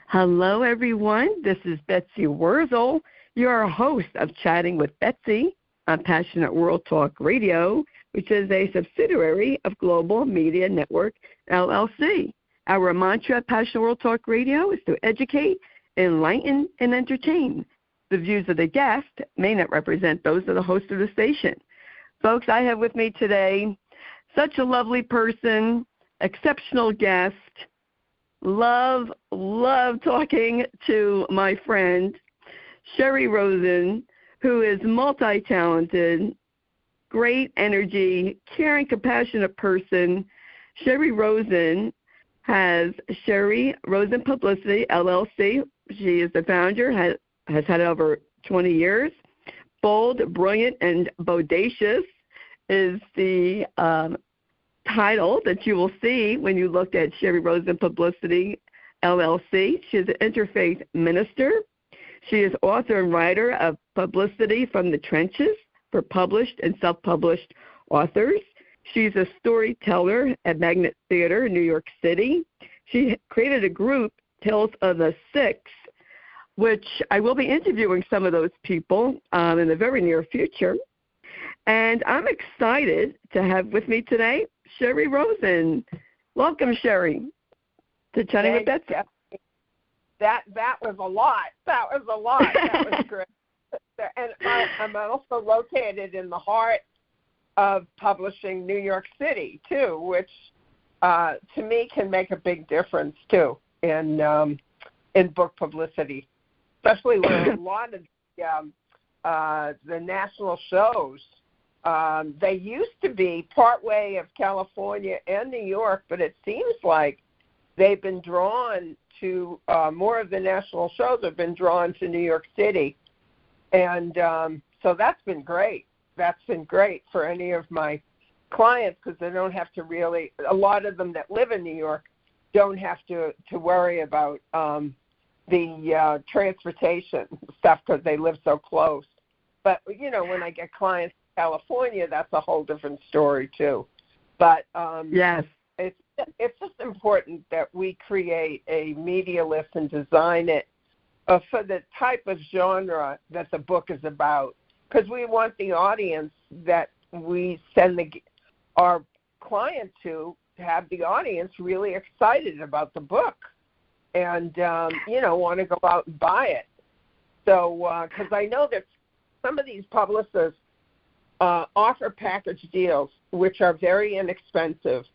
Hello, everyone. This is Betsy Wurzel, your host of Chatting with Betsy on Passionate World Talk Radio, which is a subsidiary of Global Media Network LLC. Our mantra at Passionate World Talk Radio is to educate, enlighten, and entertain. The views of the guest may not represent those of the host of the station. Folks, I have with me today such a lovely person, exceptional guest. Love talking to my friend, Sherri Rosen, who is multi-talented, great energy, caring, compassionate person. Sherri Rosen has Sherri Rosen Publicity, LLC. She is the founder, has had it over 20 years. Bold, brilliant, and bodacious is the title that you will see when you look at Sherri Rosen Publicity, LLC. She is an interfaith minister. She is author and writer of Publicity from the Trenches for published and self-published authors. She's a storyteller at Magnet Theater in New York City. She created a group, Tales of the Six, which I will be interviewing some of those people in the very near future. And I'm excited to have with me today Sherri Rosen. Welcome, Sherri, to Chatting with Betsy. That was a lot. That was great. And I'm also located in the heart of publishing New York City, too, which to me can make a big difference, too, in book publicity, especially where a lot of the national shows, they used to be partway of California and New York, but it seems like they've been drawn to, more of the national shows have been drawn to New York City. And so that's been great. That's been great for any of my clients because they don't have to really, a lot of them that live in New York don't have to worry about the transportation stuff because they live so close. But, you know, when I get clients in California, that's a whole different story, too. But yes, it's just important that we create a media list and design it for the type of genre that the book is about, because we want the audience that we send our client to have the audience really excited about the book and, want to go out and buy it. So, because I know that some of these publicists offer package deals, which are very inexpensive.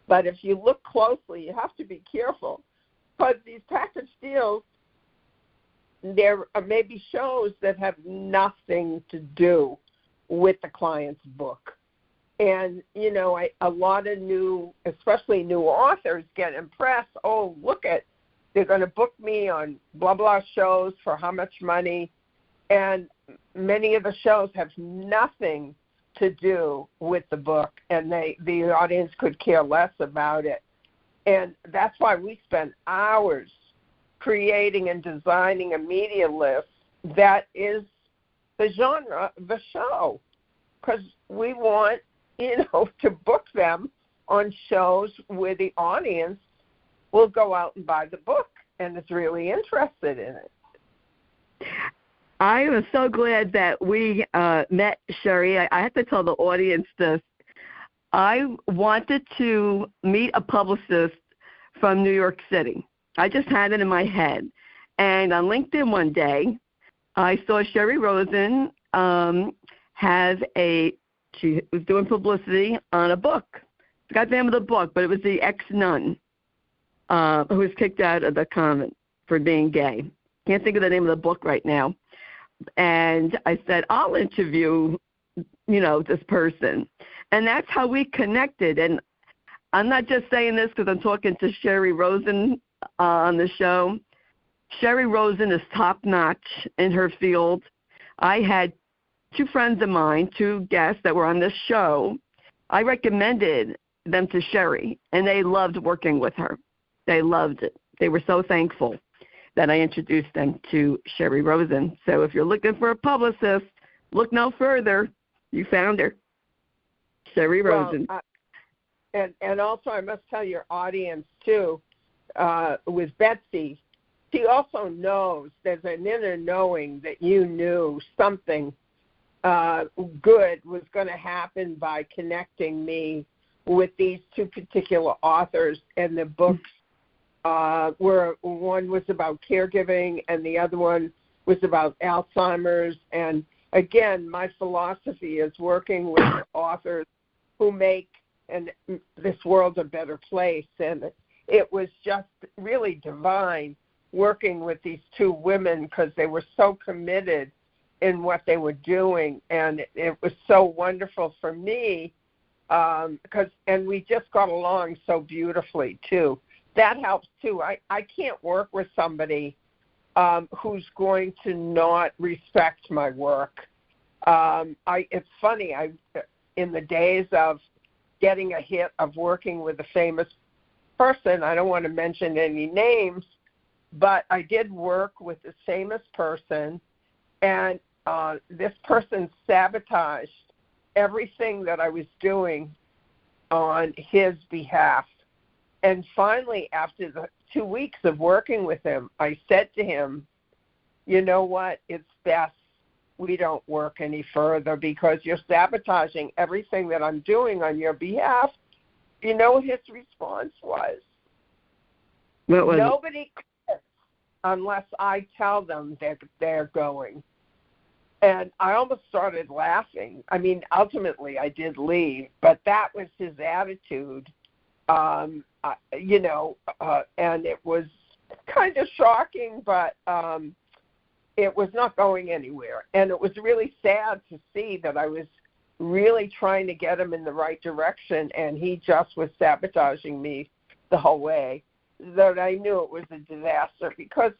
But if you look closely, you have to be careful because these package deals, there are maybe shows that have nothing to do with the client's book. And, a lot of especially new authors get impressed. Oh, they're going to book me on blah, blah shows for how much money. And many of the shows have nothing to do with the book, and the audience could care less about it. And that's why we spend hours creating and designing a media list that is the genre of the show, because we want, to book them on shows where the audience will go out and buy the book and is really interested in it. I am so glad that we met, Sherri. I have to tell the audience this. I wanted to meet a publicist from New York City. I just had it in my head. And on LinkedIn one day, I saw Sherri Rosen she was doing publicity on a book. I forgot the name of the book, but it was the ex-nun who was kicked out of the convent for being gay. Can't think of the name of the book right now. And I said, I'll interview, this person. And that's how we connected. And I'm not just saying this because I'm talking to Sherri Rosen on the show. Sherri Rosen is top-notch in her field. I had two friends of mine, two guests that were on this show. I recommended them to Sherri, and they loved working with her. They loved it. They were so thankful that I introduced them to Sherri Rosen. So if you're looking for a publicist, look no further. You found her, Sherri Rosen. And also I must tell your audience, too, with Betsy, she also knows, there's an inner knowing that you knew something good was going to happen by connecting me with these two particular authors, and the books were, one was about caregiving and the other one was about Alzheimer's. And again, my philosophy is working with authors who make this world a better place, and it was just really divine working with these two women because they were so committed in what they were doing, and it was so wonderful for me and we just got along so beautifully too. That helps too. I can't work with somebody who's going to not respect my work. It's funny, in the days of getting a hit of working with a famous person, I don't want to mention any names, but I did work with this famous person, and this person sabotaged everything that I was doing on his behalf. And finally, after the 2 weeks of working with him, I said to him, you know what, it's best we don't work any further because you're sabotaging everything that I'm doing on your behalf. You know what his response was? What was Nobody quits unless I tell them that they're going. And I almost started laughing. I mean, ultimately I did leave, but that was his attitude, and it was kind of shocking, but it was not going anywhere. And it was really sad to see that I was really trying to get him in the right direction, and he just was sabotaging me the whole way, that I knew it was a disaster. Because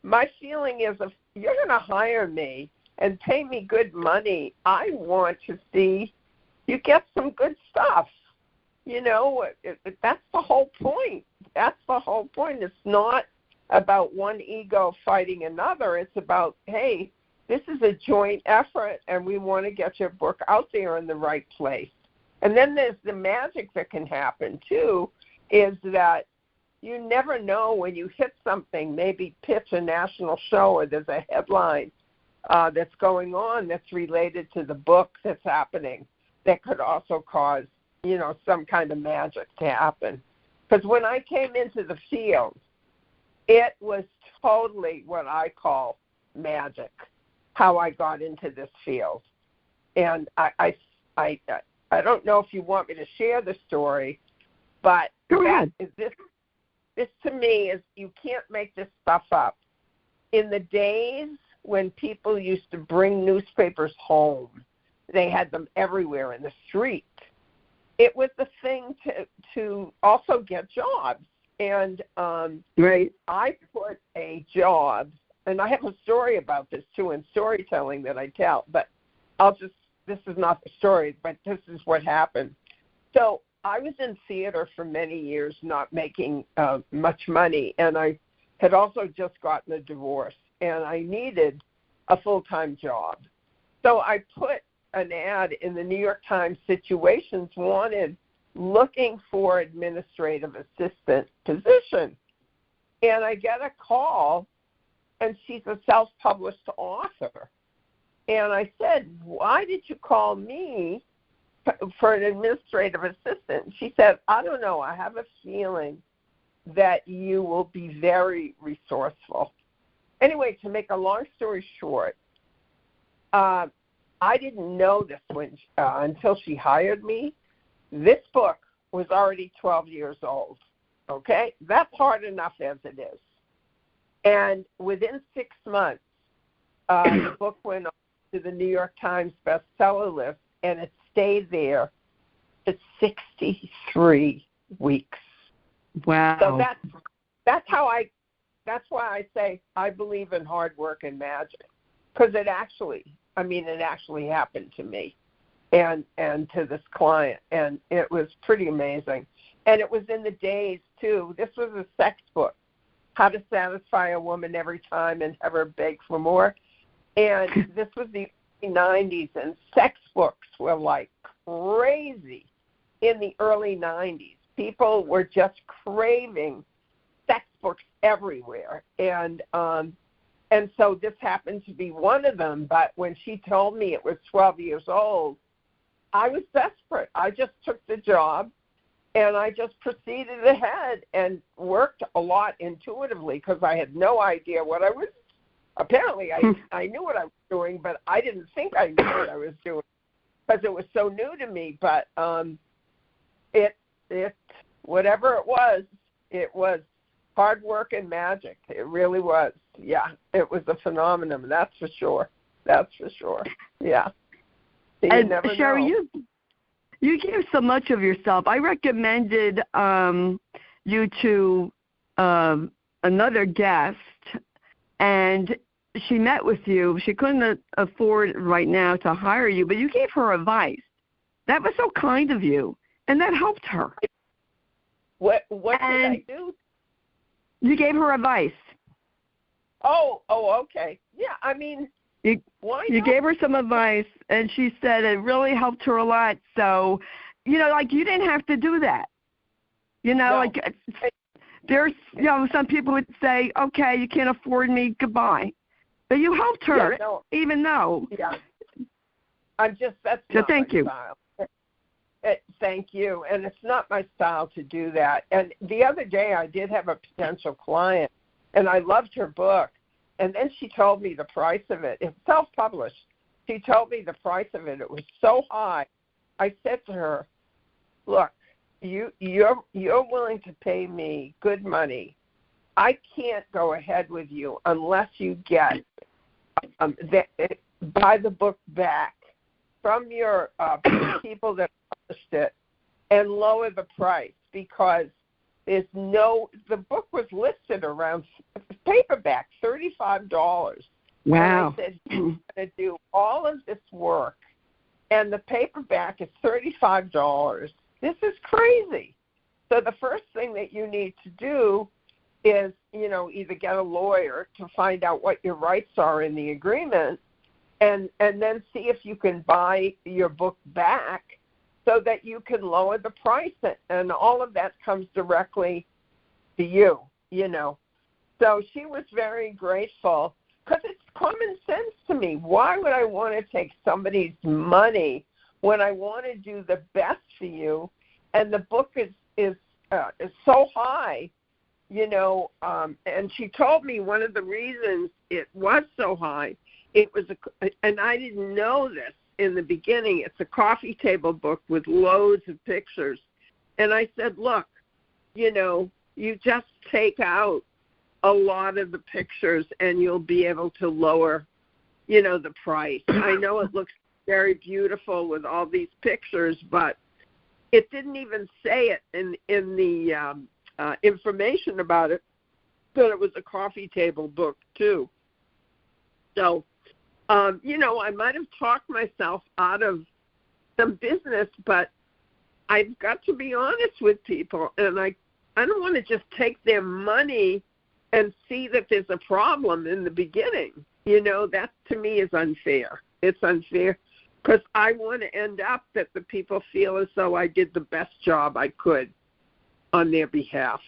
my feeling is, if you're going to hire me and pay me good money, I want to see you get some good stuff. You know, that's the whole point. That's the whole point. It's not about one ego fighting another. It's about, hey, this is a joint effort, and we want to get your book out there in the right place. And then there's the magic that can happen, too, is that you never know when you hit something, maybe pitch a national show or there's a headline that's going on that's related to the book that's happening that could also cause, some kind of magic to happen. Because when I came into the field, it was totally what I call magic, how I got into this field. And I don't know if you want me to share the story, but go ahead. This to me is, you can't make this stuff up. In the days when people used to bring newspapers home, they had them everywhere in the street. It was the thing to also get jobs. And right. I put a job, and I have a story about this too in storytelling that I tell, but this is not the story, but this is what happened. So I was in theater for many years, not making much money, and I had also just gotten a divorce, and I needed a full-time job. So I put an ad in the New York Times Situations Wanted, looking for administrative assistant position. And I get a call, and she's a self-published author. And I said, why did you call me for an administrative assistant? She said, I don't know, I have a feeling that you will be very resourceful. Anyway, to make a long story short, I didn't know this until she hired me. This book was already 12 years old, okay? That's hard enough as it is. And within 6 months, the book went on to the New York Times bestseller list, and it stayed there for 63 weeks. Wow. So that's why I say I believe in hard work and magic, because it actually happened to me and to this client, and it was pretty amazing. And it was in the days, too. This was a sex book, how to satisfy a woman every time and have her beg for more. And this was the 90s, and sex books were like crazy in the early 90s. People were just craving sex books everywhere. And so this happened to be one of them. But when she told me it was 12 years old, I was desperate. I just took the job, and I just proceeded ahead and worked a lot intuitively because I had no idea what I was. Apparently, I knew what I was doing, but I didn't think I knew what I was doing because it was so new to me. But it whatever it was hard work and magic. It really was. Yeah, it was a phenomenon. That's for sure. Yeah. So and Sherri, you gave so much of yourself. I recommended you to another guest, and she met with you. She couldn't afford right now to hire you, but you gave her advice. That was so kind of you, and that helped her. What did I do? You gave her advice. Oh, okay. Yeah, I mean, why you not? gave her some advice, and she said it really helped her a lot. So, you didn't have to do that. No. There's, some people would say, okay, you can't afford me, goodbye. But you helped her, even though. Yeah. That's so not thank my you. style. Thank you. And it's not my style to do that. And the other day I did have a potential client, and I loved her book. And then she told me the price of it. It's self-published. She told me the price of it. It was so high. I said to her, look, you're willing to pay me good money. I can't go ahead with you unless you get buy the book back from your people that published it and lower the price, because the book was listed around paperback, $35. Wow. And I said, you're going to do all of this work, and the paperback is $35. This is crazy. So the first thing that you need to do is, either get a lawyer to find out what your rights are in the agreement, and then see if you can buy your book back so that you can lower the price, and all of that comes directly to you, So she was very grateful, because it's common sense to me. Why would I want to take somebody's money when I want to do the best for you, and the book is so high, and she told me one of the reasons it was so high, and I didn't know this in the beginning, it's a coffee table book with loads of pictures. And I said, look, you just take out a lot of the pictures and you'll be able to lower, the price. I know it looks very beautiful with all these pictures, but it didn't even say it in the information about it, that it was a coffee table book too. So, I might have talked myself out of some business, but I've got to be honest with people, and I don't want to just take their money and see that there's a problem in the beginning. That to me is unfair. It's unfair because I want to end up that the people feel as though I did the best job I could on their behalf.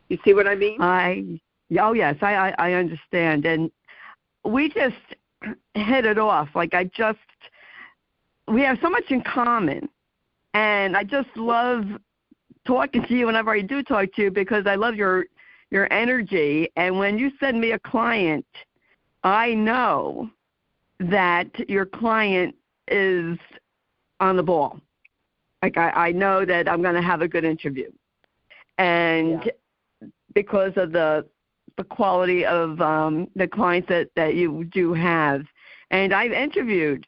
You see what I mean? Oh, yes, I understand. And we just hit it off. We have so much in common. And I just love talking to you whenever I do talk to you, because I love your energy. And when you send me a client, I know that your client is on the ball. I know that I'm going to have a good interview. And because of the quality of the clients that you do have. And I've interviewed,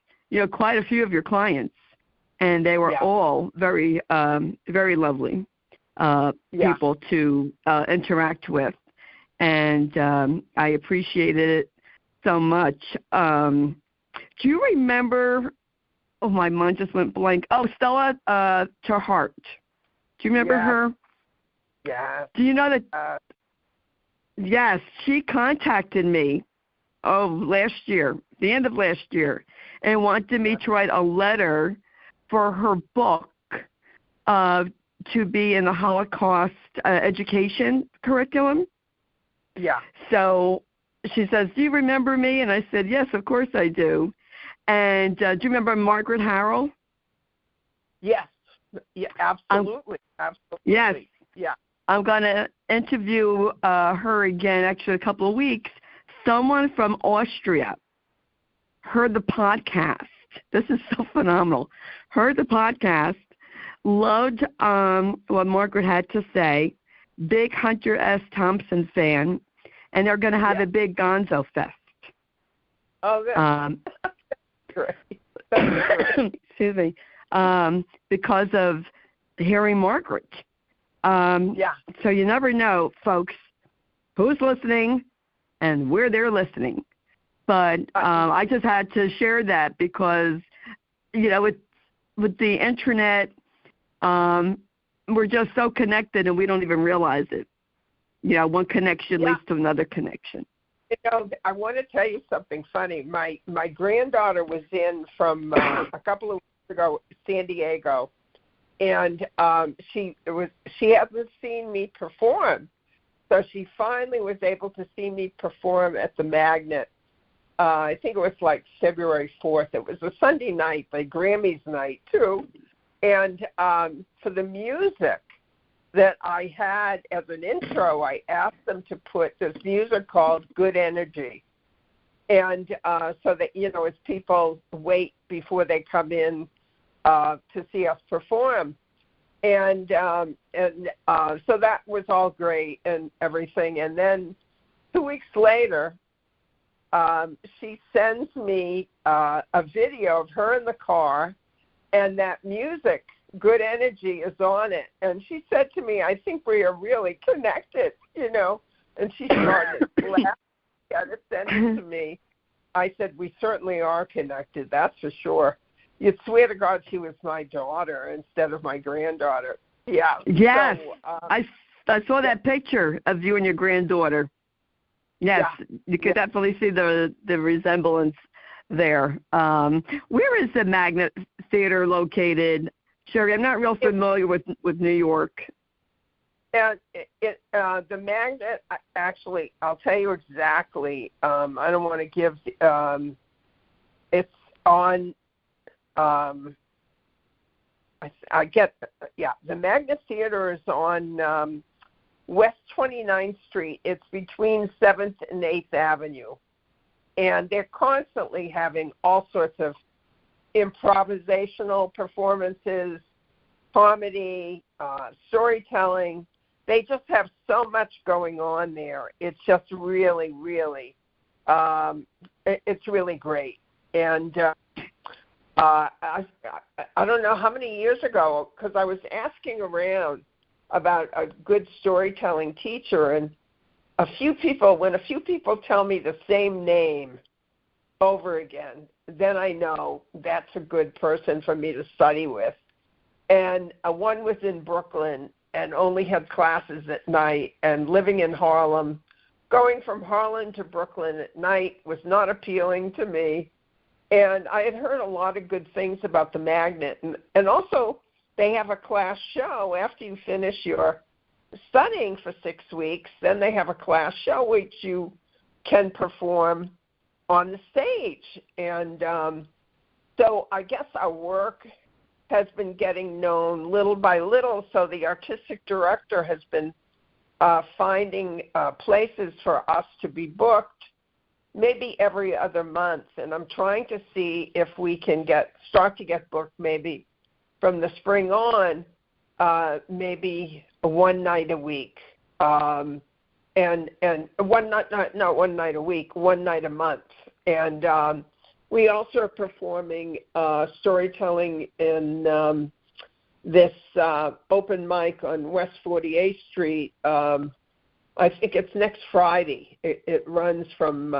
quite a few of your clients, and they were all very, very lovely people to interact with. And I appreciated it so much. Do you remember, my mind just went blank. Oh, Stella Terhart. Do you remember her? Yeah. Do you know that? Yes, she contacted me last year, the end of last year, and wanted me to write a letter for her book to be in the Holocaust education curriculum. Yeah. So she says, "Do you remember me?" And I said, "Yes, of course I do." And do you remember Margaret Harrell? Yes. Yeah, absolutely. Absolutely. Yes. Yeah. I'm going to interview her again, actually, a couple of weeks. Someone from Austria heard the podcast. This is so phenomenal. Heard the podcast, loved what Margaret had to say, big Hunter S. Thompson fan, and they're going to have a big Gonzo Fest. Oh, that's great. That's great. Excuse me. Because of hearing Margaret. So you never know, folks, who's listening and where they're listening. But I just had to share that because, with the internet, we're just so connected and we don't even realize it. One connection leads to another connection. I want to tell you something funny. My granddaughter was in from a couple of weeks ago, San Diego, and she hasn't seen me perform, so she finally was able to see me perform at the Magnet. I think it was like February 4th. It was a Sunday night, the Grammys night too, and for the music that I had as an intro, I asked them to put this music called Good Energy. And so that, as people wait before they come in to see us perform. And so that was all great and everything. And then 2 weeks later, she sends me a video of her in the car, and that music, Good Energy, is on it. And she said to me, "I think we are really connected," and she started laughing and sent it to me. I said, "We certainly are connected, that's for sure." You'd swear to God she was my daughter instead of my granddaughter. Yeah. Yes. So, I saw that picture of you and your granddaughter. Yes, you could definitely see the resemblance there. Where is the Magnet Theater located? Sherri, I'm not real familiar with New York. And the Magnet, actually, I'll tell you exactly. I don't want to give. It's on. The Magnet Theater is on West 29th Street. It's between 7th and 8th Avenue, and they're constantly having all sorts of improvisational performances, comedy, storytelling. They just have so much going on there. It's just really, really, it's really great. And I don't know how many years ago, because I was asking around about a good storytelling teacher, and when a few people tell me the same name over again, then I know that's a good person for me to study with. And one was in Brooklyn and only had classes at night, and living in Harlem. Going from Harlem to Brooklyn at night was not appealing to me. And I had heard a lot of good things about the Magnet. And also, they have a class show after you finish your studying for 6 weeks. Then they have a class show which you can perform on the stage. And so I guess our work has been getting known little by little, so the artistic director has been finding places for us to be booked maybe every other month, and I'm trying to see if we can start to get booked maybe from the spring on, maybe one night a week, and one night a week, one night a month. And we also are performing storytelling in this open mic on West 48th Street. I think it's next Friday. It runs from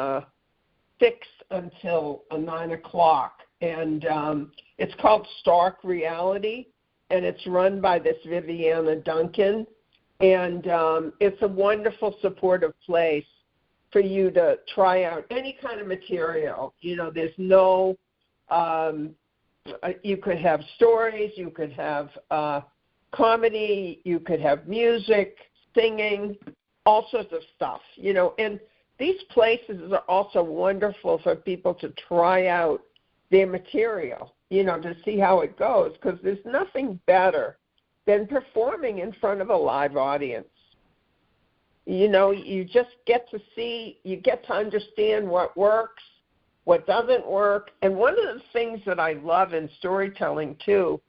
6 until 9 o'clock. And it's called Stark Reality, and it's run by this Viviana Duncan. And it's a wonderful, supportive place for you to try out any kind of material. There's no, you could have stories, you could have comedy, you could have music, singing, all sorts of stuff, and these places are also wonderful for people to try out their material, to see how it goes, because there's nothing better than performing in front of a live audience. You just get to see, you get to understand what works, what doesn't work. And one of the things that I love in storytelling, too,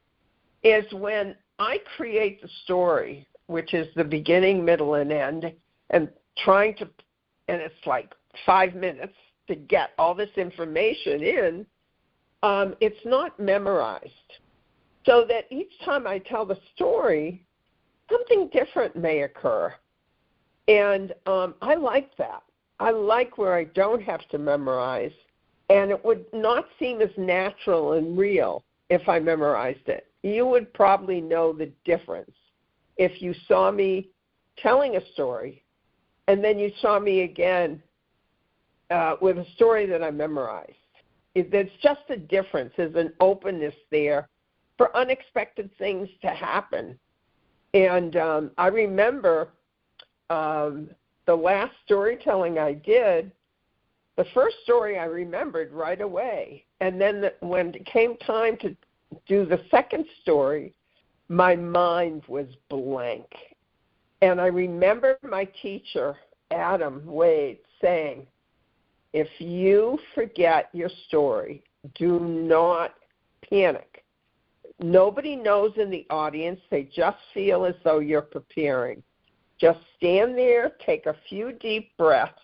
is when I create the story, which is the beginning, middle, and end, and it's like 5 minutes to get all this information in, it's not memorized. So that each time I tell the story, something different may occur. And I like that. I like where I don't have to memorize, and it would not seem as natural and real if I memorized it. You would probably know the difference if you saw me telling a story, and then you saw me again with a story that I memorized. There's just a difference. There's an openness there for unexpected things to happen. And I remember the last storytelling I did, the first story I remembered right away. And then when it came time to do the second story, my mind was blank. And I remember my teacher, Adam Wade, saying, if you forget your story, do not panic. Nobody knows in the audience. They just feel as though you're preparing. Just stand there, take a few deep breaths,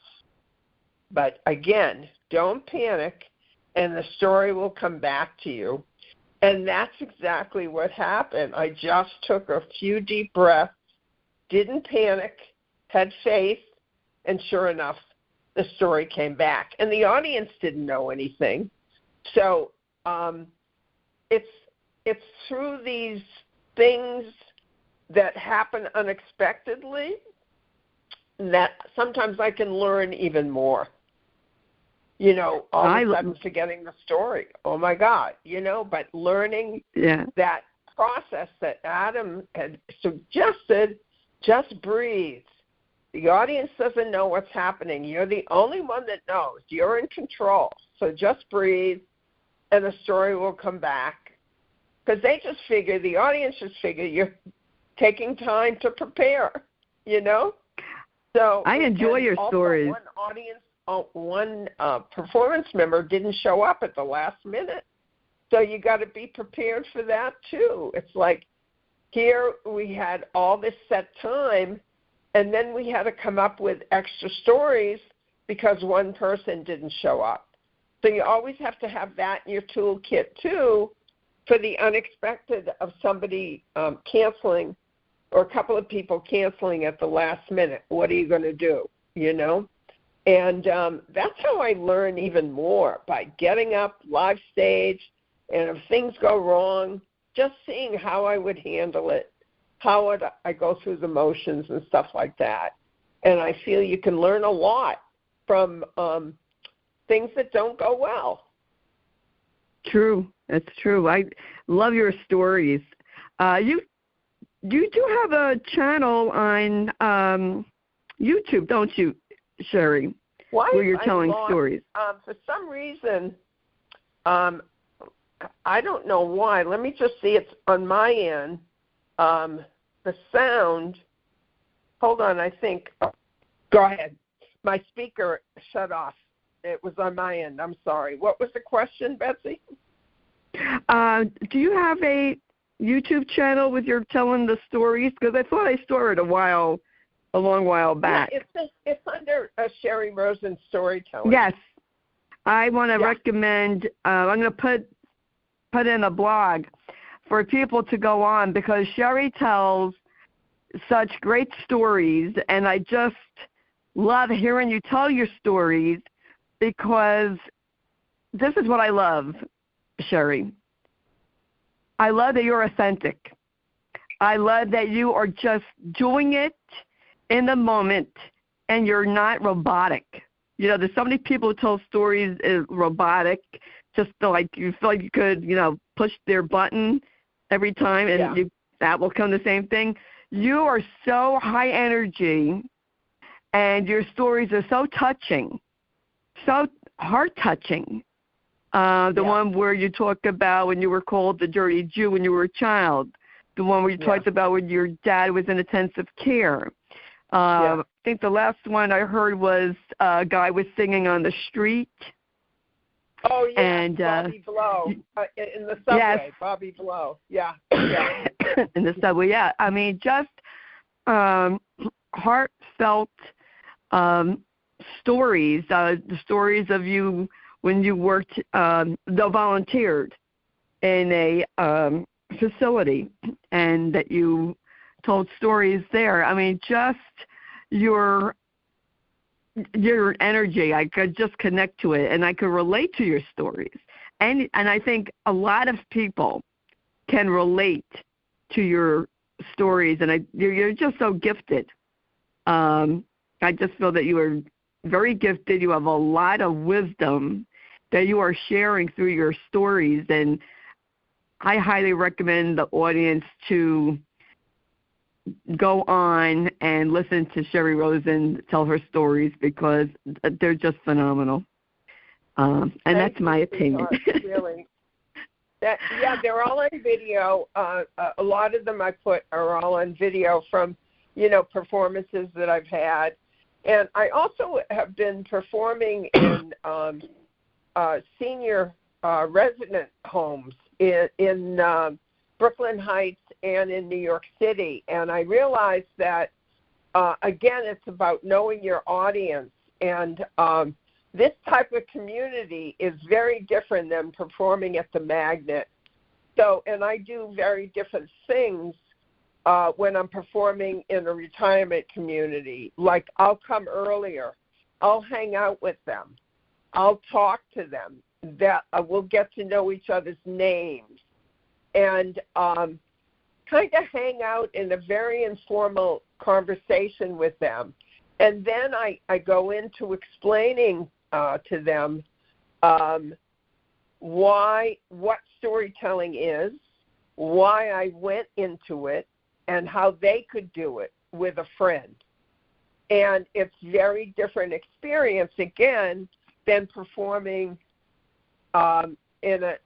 but again, don't panic, and the story will come back to you. And that's exactly what happened. I just took a few deep breaths, didn't panic, had faith, and sure enough, the story came back. And the audience didn't know anything. So it's through these things that happen unexpectedly that sometimes I can learn even more. All of a sudden forgetting the story. Oh, my God, but learning that process that Adam had suggested, just breathe. The audience doesn't know what's happening. You're the only one that knows. You're in control. So just breathe, and the story will come back. Because the audience just figure you're taking time to prepare, So I enjoy your stories. One performance member didn't show up at the last minute. So you got to be prepared for that, too. It's like here we had all this set time, and then we had to come up with extra stories because one person didn't show up. So you always have to have that in your toolkit, too, for the unexpected of somebody canceling or a couple of people canceling at the last minute. What are you going to do, And that's how I learn even more, by getting up live stage, and if things go wrong, just seeing how I would handle it, how would I go through the motions and stuff like that. And I feel you can learn a lot from things that don't go well. True. That's true. I love your stories. You do have a channel on YouTube, don't you, Sherri? Where you're telling stories. For some reason, I don't know why. Let me just see. It's on my end. The sound. Hold on. I think. Go ahead. My speaker shut off. It was on my end. I'm sorry. What was the question, Betsy? Do you have a YouTube channel with your telling the stories? Because I thought I saw it a long while back. Yeah, it's under Sherri Rosen Storytelling. Yes. I want to recommend, I'm going to put in a blog for people to go on, because Sherri tells such great stories, and I just love hearing you tell your stories, because this is what I love, Sherri. I love that you're authentic. I love that you are just doing it in the moment, and you're not robotic. There's so many people who tell stories is robotic, just like you feel like you could, push their button every time, and that will come the same thing. You are so high energy, and your stories are so touching, so heart-touching. The one where you talked about when you were called the dirty Jew when you were a child. The one where you talked about when your dad was in intensive care. I think the last one I heard was a guy was singing on the street. Oh, yeah, and, Bobby Blow in the subway. Yes. Bobby Blow, yeah. In the subway, yeah. I mean, just heartfelt stories, the stories of you when you worked, volunteered in a facility, and that you told stories there. I mean, just your energy, I could just connect to it, and I could relate to your stories. And I think a lot of people can relate to your stories, and you're just so gifted. I just feel that you are very gifted. You have a lot of wisdom that you are sharing through your stories, and I highly recommend the audience to go on and listen to Sherri Rosen tell her stories, because they're just phenomenal. And that's my opinion. Really. They're all on video. A lot of them are all on video from, performances that I've had. And I also have been performing in senior resident homes in Brooklyn Heights and in New York City. And I realized that, again, it's about knowing your audience. And this type of community is very different than performing at the Magnet. So, and I do very different things when I'm performing in a retirement community. Like, I'll come earlier. I'll hang out with them. I'll talk to them. That we'll get to know each other's names, and kind of hang out in a very informal conversation with them. And then I go into explaining to them what storytelling is, why I went into it, and how they could do it with a friend. And it's very different experience, again, than performing in a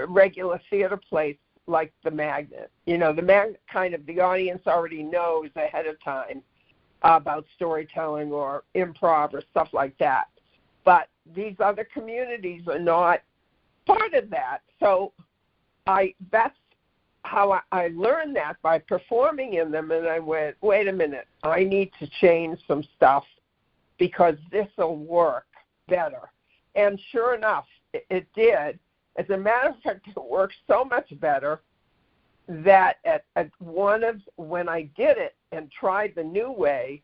regular theater place like the Magnet. The Magnet, kind of, the audience already knows ahead of time about storytelling or improv or stuff like that. But these other communities are not part of that. So that's how I learned that, by performing in them. And I went, wait a minute, I need to change some stuff because this will work better. And sure enough, it did. As a matter of fact, it worked so much better that when I did it and tried the new way,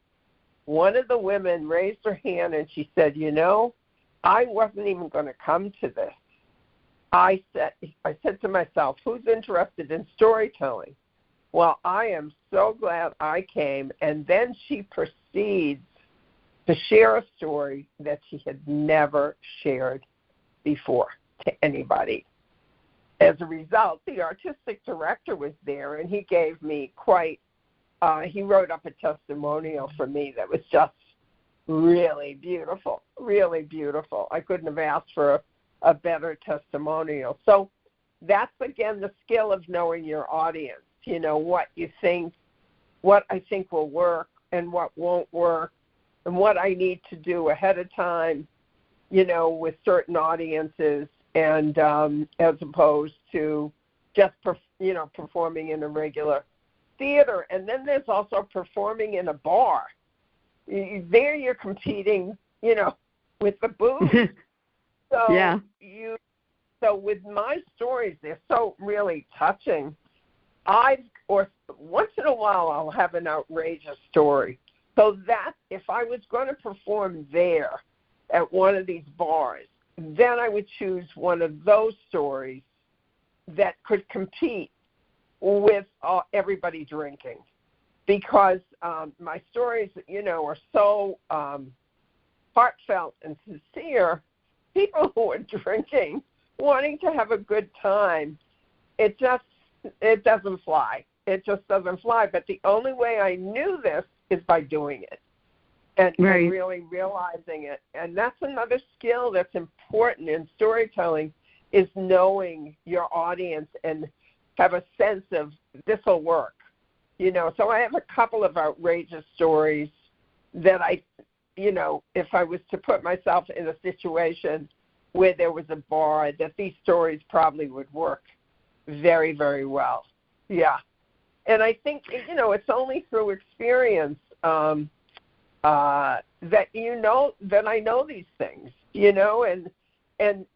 one of the women raised her hand and she said, I wasn't even going to come to this. I said to myself, who's interested in storytelling? Well, I am so glad I came. And then she proceeds to share a story that she had never shared before to anybody. As a result, the artistic director was there, and he gave me he wrote up a testimonial for me that was just really beautiful, really beautiful. I couldn't have asked for a better testimonial. So that's, again, the skill of knowing your audience, what you think, what I think will work and what won't work, and what I need to do ahead of time, with certain audiences, and as opposed to just, performing in a regular theater. And then there's also performing in a bar. There you're competing, with the booze. So So with my stories, they're so really touching. Once in a while I'll have an outrageous story. So that if I was going to perform there at one of these bars, then I would choose one of those stories that could compete with everybody drinking. Because my stories, are so heartfelt and sincere. People who are drinking, wanting to have a good time, it doesn't fly. It just doesn't fly. But the only way I knew this is by doing it. and right. really realizing it. And that's another skill that's important in storytelling, is knowing your audience and have a sense of this will work. So I have a couple of outrageous stories that if I was to put myself in a situation where there was a bar, that these stories probably would work very, very well. Yeah. And I think, it's only through experience that that I know these things, and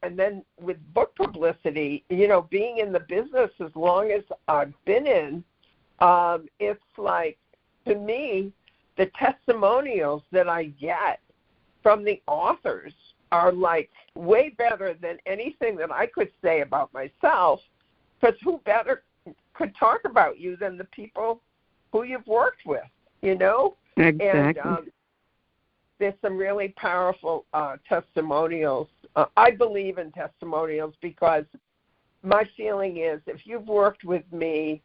then with book publicity, being in the business as long as I've been in, it's like, to me, the testimonials that I get from the authors are like way better than anything that I could say about myself, because who better could talk about you than the people who you've worked with, Exactly. And there's some really powerful testimonials. I believe in testimonials because my feeling is if you've worked with me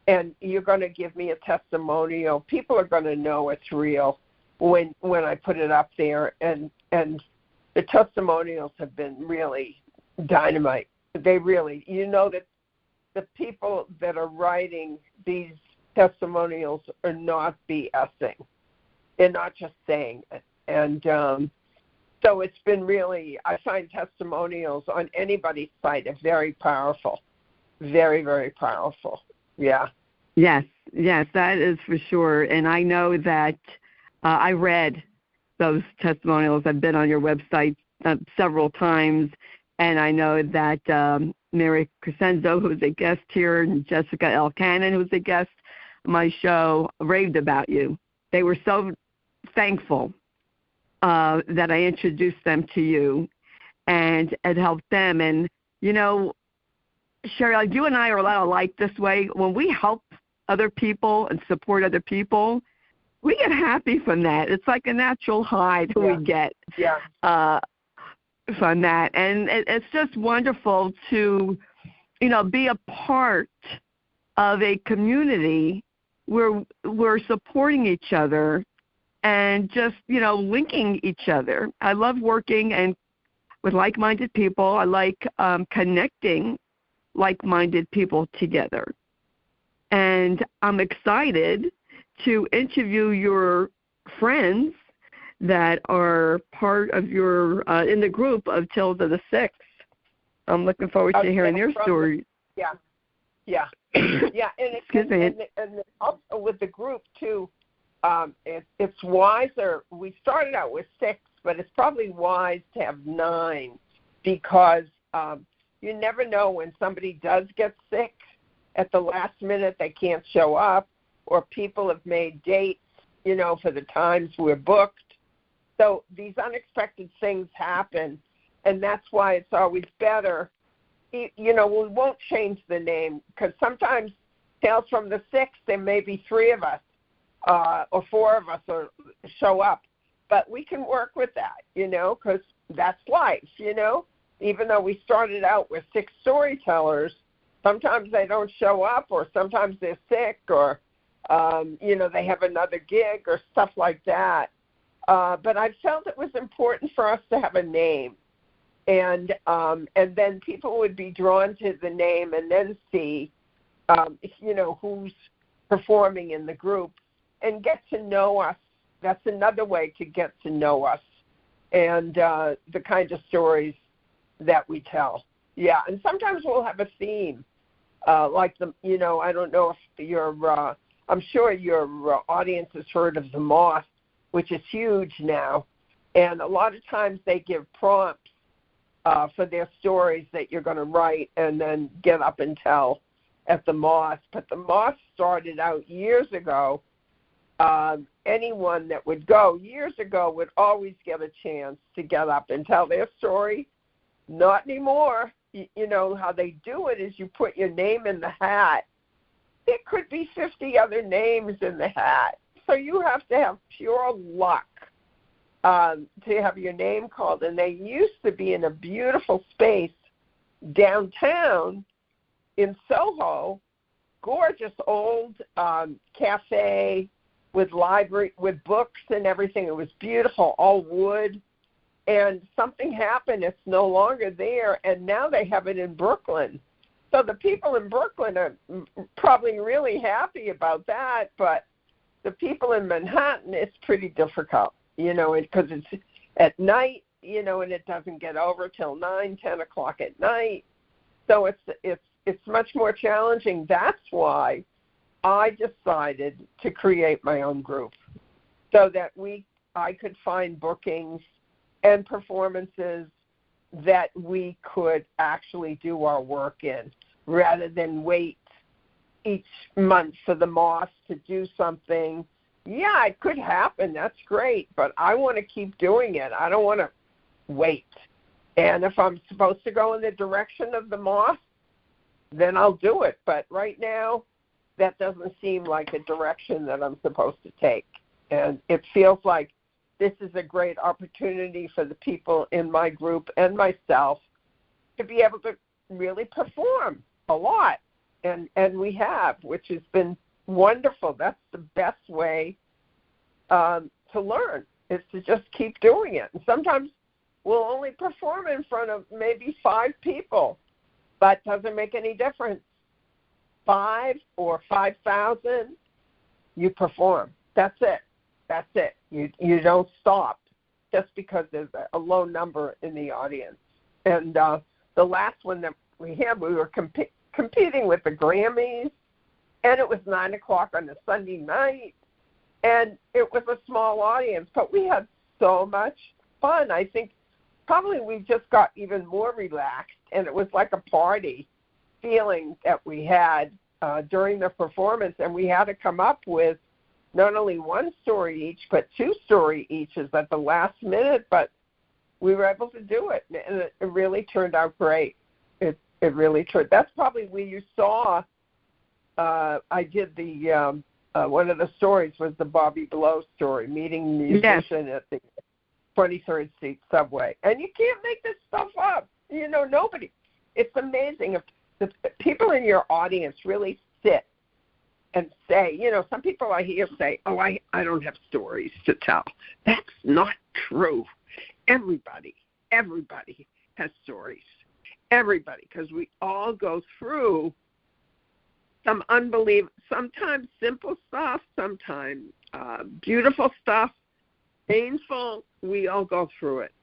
and you're going to give me a testimonial, people are going to know it's real when I put it up there. And the testimonials have been really dynamite. They really, that the people that are writing these testimonials are not BSing. They're not just saying it. And so it's been really, I find testimonials on anybody's site are very powerful. Very, very powerful. Yeah. Yes, that is for sure. And I know that I read those testimonials. I've been on your website several times, and I know that Mary Crescenzo, who was a guest here, and Jessica L. Cannon, who was a guest on my show, raved about you. They were so thankful that I introduced them to you, and it helped them. And, Sherri, like you and I are a lot alike this way. When we help other people and support other people, we get happy from that. It's like a natural high that we get from that. And it's just wonderful to, be a part of a community where we're supporting each other and just, linking each other. I love working with like-minded people. I like connecting like-minded people together. And I'm excited to interview your friends that are part of your, in the group of Tales of the Six. I'm looking forward to hearing their stories. Yeah. And also with the group, too, it's wiser. We started out with 6, but it's probably wise to have 9 because you never know when somebody does get sick at the last minute, they can't show up, or people have made dates, for the times we're booked. So these unexpected things happen, and that's why it's always better. We won't change the name because sometimes Tales from the Six, there may be 3 of us or 4 of us show up, but we can work with that, because that's life, Even though we started out with 6 storytellers, sometimes they don't show up, or sometimes they're sick, or they have another gig or stuff like that. But I felt it was important for us to have a name, and then people would be drawn to the name and then see, who's performing in the group and get to know us. That's another way to get to know us and the kind of stories that we tell. Yeah, and sometimes we'll have a theme, like I don't know if I'm sure your audience has heard of The Moth, which is huge now, and a lot of times they give prompts for their stories that you're going to write and then get up and tell at The Moth. But The Moth started out years ago. Anyone that would go years ago would always get a chance to get up and tell their story. Not anymore. How they do it is you put your name in the hat. There could be 50 other names in the hat. So you have to have pure luck to have your name called. And they used to be in a beautiful space downtown in Soho, gorgeous old cafe with books and everything. It was beautiful, all wood. And something happened. It's no longer there, and now they have it in Brooklyn. So the people in Brooklyn are probably really happy about that, but the people in Manhattan, it's pretty difficult, because it's at night, and it doesn't get over till 9, 10 o'clock at night. So it's much more challenging. That's why I decided to create my own group so that I could find bookings and performances that we could actually do our work in rather than wait each month for the Moss to do something. Yeah, it could happen. That's great. But I want to keep doing it. I don't want to wait. And if I'm supposed to go in the direction of the Moss, then I'll do it. But right now, that doesn't seem like a direction that I'm supposed to take. And it feels like this is a great opportunity for the people in my group and myself to be able to really perform a lot. And we have, which has been wonderful. That's the best way to learn, is to just keep doing it. And sometimes we'll only perform in front of maybe 5 people, but doesn't make any difference. 5 or 5,000, you perform. That's it. That's it. You don't stop just because there's a low number in the audience. And the last one that we had, we were competing with the Grammys, and it was 9 o'clock on a Sunday night, and it was a small audience, but we had so much fun. I think probably we just got even more relaxed, and it was like a party feeling that we had during the performance, and we had to come up with not only 1 story each, but 2 story each is at the last minute, but we were able to do it, and it really turned out great. It really turned. That's probably where you saw. I did the one of the stories was the Bobby Blow story, meeting the musician at the 23rd Street subway, and you can't make this stuff up. Nobody. It's amazing if the people in your audience really sit and say, some people I hear say, oh, I don't have stories to tell. That's not true. Everybody has stories. Everybody, because we all go through some sometimes simple stuff, sometimes beautiful stuff, painful. We all go through it.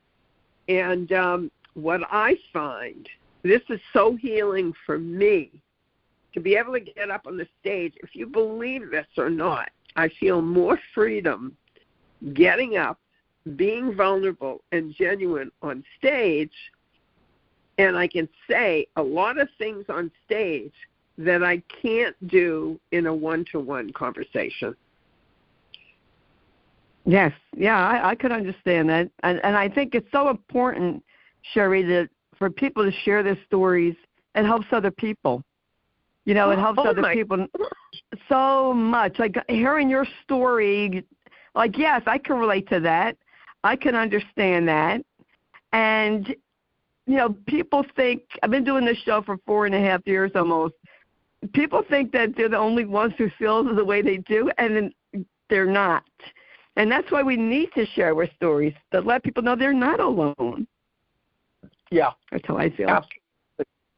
And what I find, this is so healing for me, to be able to get up on the stage. If you believe this or not, I feel more freedom getting up, being vulnerable and genuine on stage, and I can say a lot of things on stage that I can't do in a one-to-one conversation. Yes, yeah, I could understand that. And I think it's so important, Sherri, that for people to share their stories. It helps other people. It helps other people so much. Like hearing your story, like, yes, I can relate to that. I can understand that. And, people think, I've been doing this show for 4.5 years almost. People think that they're the only ones who feel the way they do, and they're not. And that's why we need to share our stories, to let people know they're not alone. Yeah. That's how I feel.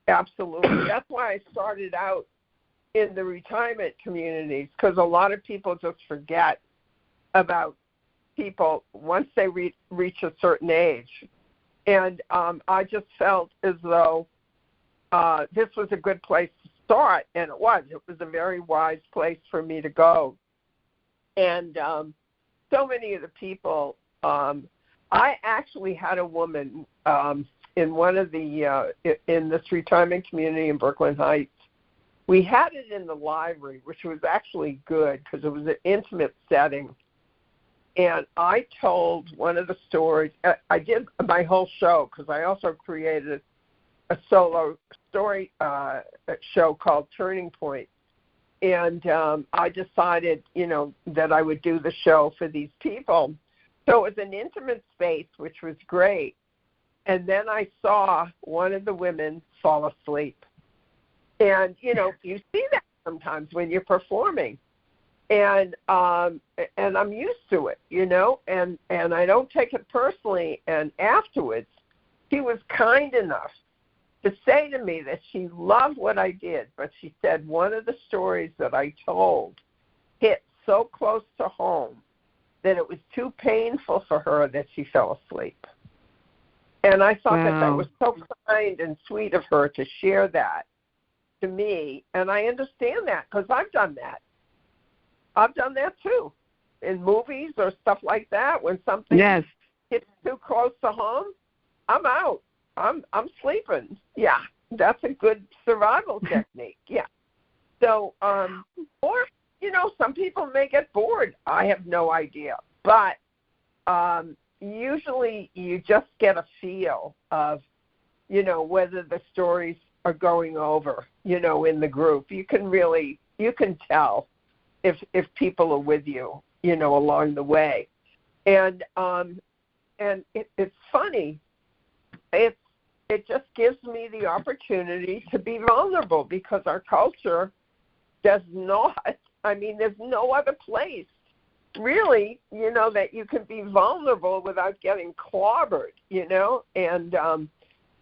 Absolutely. That's why I started out in the retirement communities, because a lot of people just forget about people once they reach a certain age. And I just felt as though this was a good place to start, and it was. It was a very wise place for me to go. And so many of the people, I actually had a woman in one of the in this retirement community in Brooklyn Heights. We had it in the library, which was actually good because it was an intimate setting. And I told one of the stories. I did my whole show because I also created a solo story show called Turning Point. And I decided, that I would do the show for these people. So it was an intimate space, which was great. And then I saw one of the women fall asleep. And, you see that sometimes when you're performing. and I'm used to it, and I don't take it personally. And afterwards, she was kind enough to say to me that she loved what I did, but she said one of the stories that I told hit so close to home that it was too painful for her that she fell asleep. And I thought that was so kind and sweet of her to share that to me. And I understand that because I've done that. I've done that too in movies or stuff like that. When something hits too close to home, I'm out. I'm sleeping. Yeah, that's a good survival technique. Yeah. So, or, some people may get bored. I have no idea. But usually you just get a feel of, whether the stories are going over, in the group. You can tell if people are with you, along the way. And it's funny. It just gives me the opportunity to be vulnerable because our culture does not. I mean, there's no other place, really, that you can be vulnerable without getting clobbered, And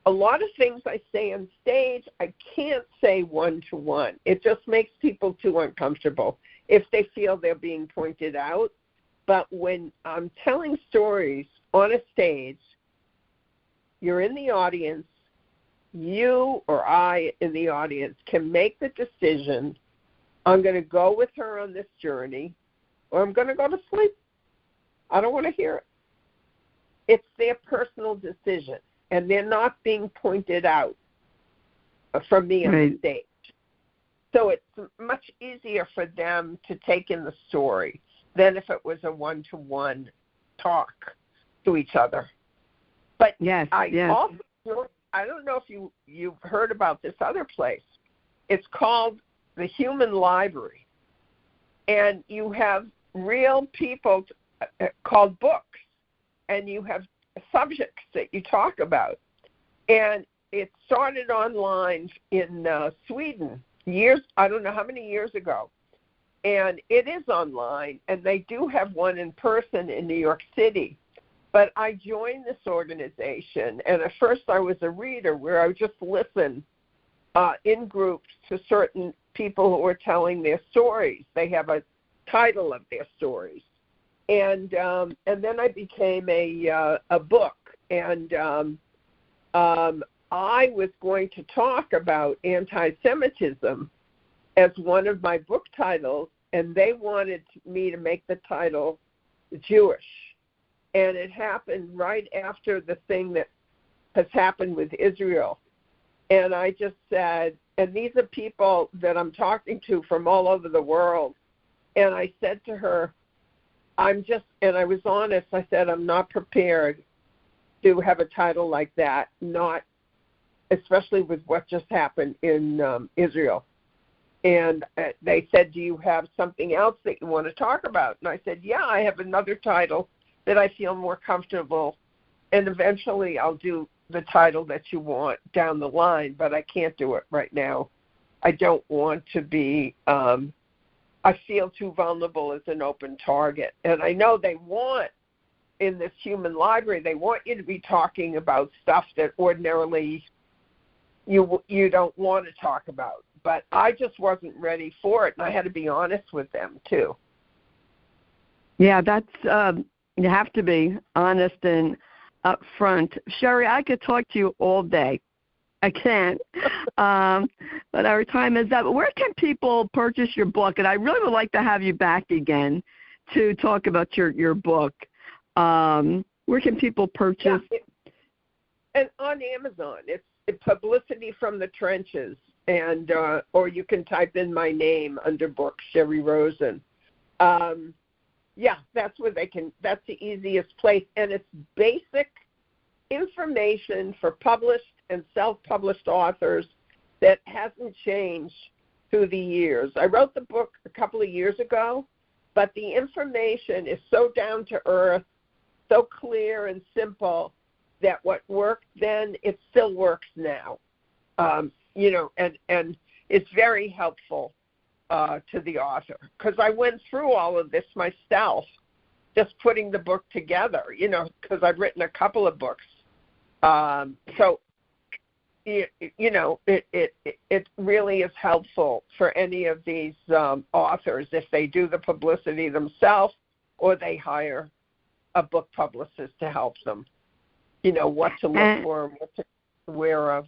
a lot of things I say on stage, I can't say one-to-one. It just makes people too uncomfortable if they feel they're being pointed out. But when I'm telling stories on a stage, you're in the audience, you or I in the audience can make the decision, I'm going to go with her on this journey, or I'm going to go to sleep. I don't want to hear it. It's their personal decision, and they're not being pointed out from me on the stage. So it's much easier for them to take in the story than if it was a one-to-one talk to each other. But also, I don't know if you've heard about this other place. It's called the Human Library. And you have real people called books, and you have subjects that you talk about. And it started online in Sweden I don't know how many years ago. And it is online, and they do have one in person in New York City. But I joined this organization, and at first I was a reader where I would just listen in groups to certain people who were telling their stories. They have a title of their stories. And then I became a book, and I was going to talk about anti-Semitism as one of my book titles, and they wanted me to make the title Jewish. And it happened right after the thing that has happened with Israel. And I just said, and these are people that I'm talking to from all over the world. And I said to her, and I was honest, I said, I'm not prepared to have a title like that, not especially with what just happened in Israel. And they said, do you have something else that you want to talk about? And I said, yeah, I have another title that I feel more comfortable, and eventually I'll do the title that you want down the line, but I can't do it right now. I don't want to be, I feel too vulnerable as an open target. And I know they want, in this Human Library, they want you to be talking about stuff that ordinarily you don't want to talk about. But I just wasn't ready for it, and I had to be honest with them, too. Yeah, that's you have to be honest and upfront. Sherri, I could talk to you all day. I can't, but our time is up. Where can people purchase your book? And I really would like to have you back again to talk about your book. Where can people purchase? Yeah, and on Amazon, it's Publicity from the Trenches, and or you can type in my name under book, Sherri Rosen. Yeah, that's where that's the easiest place. And it's basic information for published and self-published authors that hasn't changed through the years. I wrote the book a couple of years ago, but the information is so down to earth, so clear and simple that what worked then, it still works now. And it's very helpful to the author, because I went through all of this myself, just putting the book together, because I've written a couple of books. So, it really is helpful for any of these authors if they do the publicity themselves or they hire a book publicist to help them, what to look for and what to be aware of.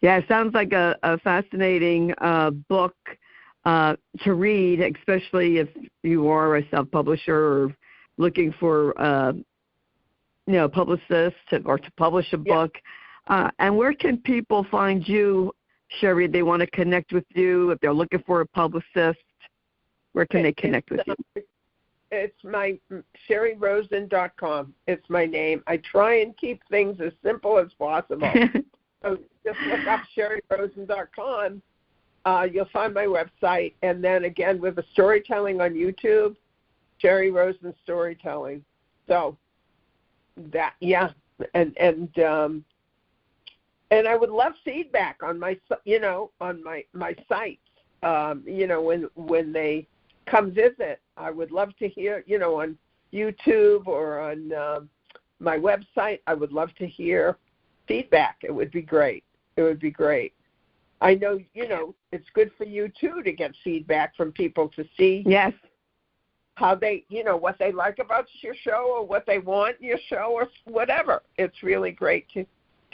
Yeah, it sounds like a fascinating book to read, especially if you are a self-publisher or looking for, a publicist or to publish a book. And where can people find you, Sherri? They want to connect with you. If they're looking for a publicist, where can they connect with you? It's my SherriRosen.com. It's my name. I try and keep things as simple as possible. So just look up SherriRosen.com. You'll find my website. And then, again, with the storytelling on YouTube, Sherri Rosen Storytelling. So that, and I would love feedback on my, on my sites. When they come visit, I would love to hear, on YouTube or on my website. I would love to hear feedback. It would be great. I know, it's good for you too to get feedback from people to see how they, what they like about your show or what they want in your show or whatever. It's really great to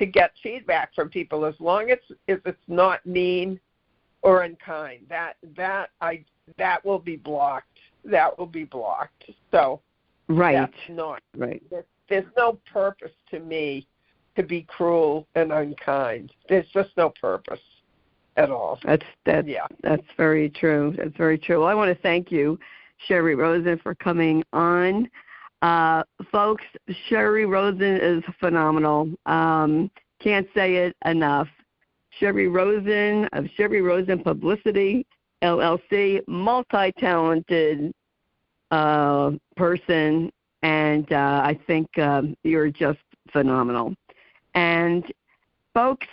get feedback from people, as long as it's not mean or unkind. That will be blocked. So that's not right. There's no purpose to me to be cruel and unkind. There's just no purpose at all. That's very true. That's very true. Well, I want to thank you, Sherri Rosen, for coming on. Folks, Sherri Rosen is phenomenal. Can't say it enough. Sherri Rosen of Sherri Rosen Publicity LLC, multi-talented person, and I think you're just phenomenal. And folks,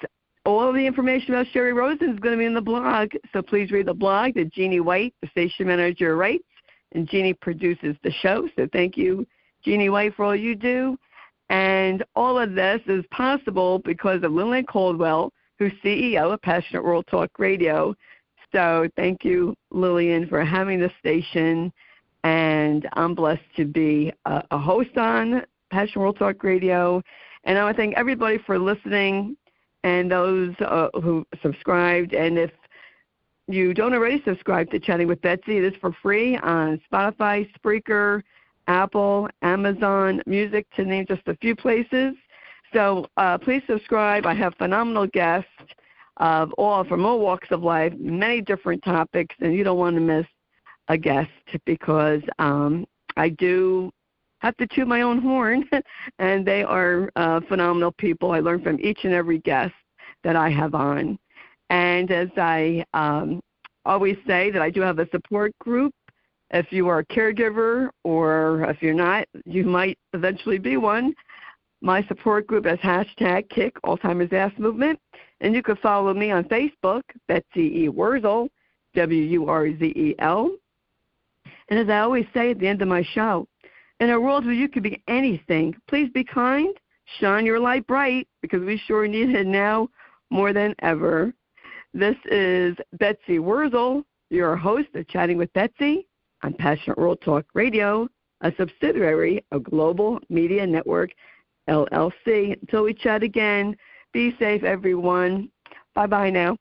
all of the information about Sherri Rosen is going to be in the blog, so please read the blog that Jeannie White, the station manager, writes, and Jeannie produces the show. So thank you, Jeannie White, for all you do. And all of this is possible because of Lillian Caldwell, who's CEO of Passionate World Talk Radio. So thank you, Lillian, for having the station. And I'm blessed to be a host on Passionate World Talk Radio. And I want to thank everybody for listening and those who subscribed. And if you don't already subscribe to Chatting with Betsy, it is for free on Spotify, Spreaker, Apple, Amazon Music, to name just a few places. So please subscribe. I have phenomenal guests from all walks of life, many different topics, and you don't want to miss a guest because I do have to toot my own horn, and they are phenomenal people. I learn from each and every guest that I have on. And as I always say, that I do have a support group. If you are a caregiver, or if you're not, you might eventually be one. My support group is #Kick Alzheimer's Ass Movement. And you can follow me on Facebook, Betsy E. Wurzel, WURZEL. And as I always say at the end of my show, in a world where you could be anything, please be kind, shine your light bright, because we sure need it now more than ever. This is Betsy Wurzel, your host of Chatting with Betsy on Passionate World Talk Radio, a subsidiary of Global Media Network LLC. Until we chat again, be safe, everyone. Bye-bye now.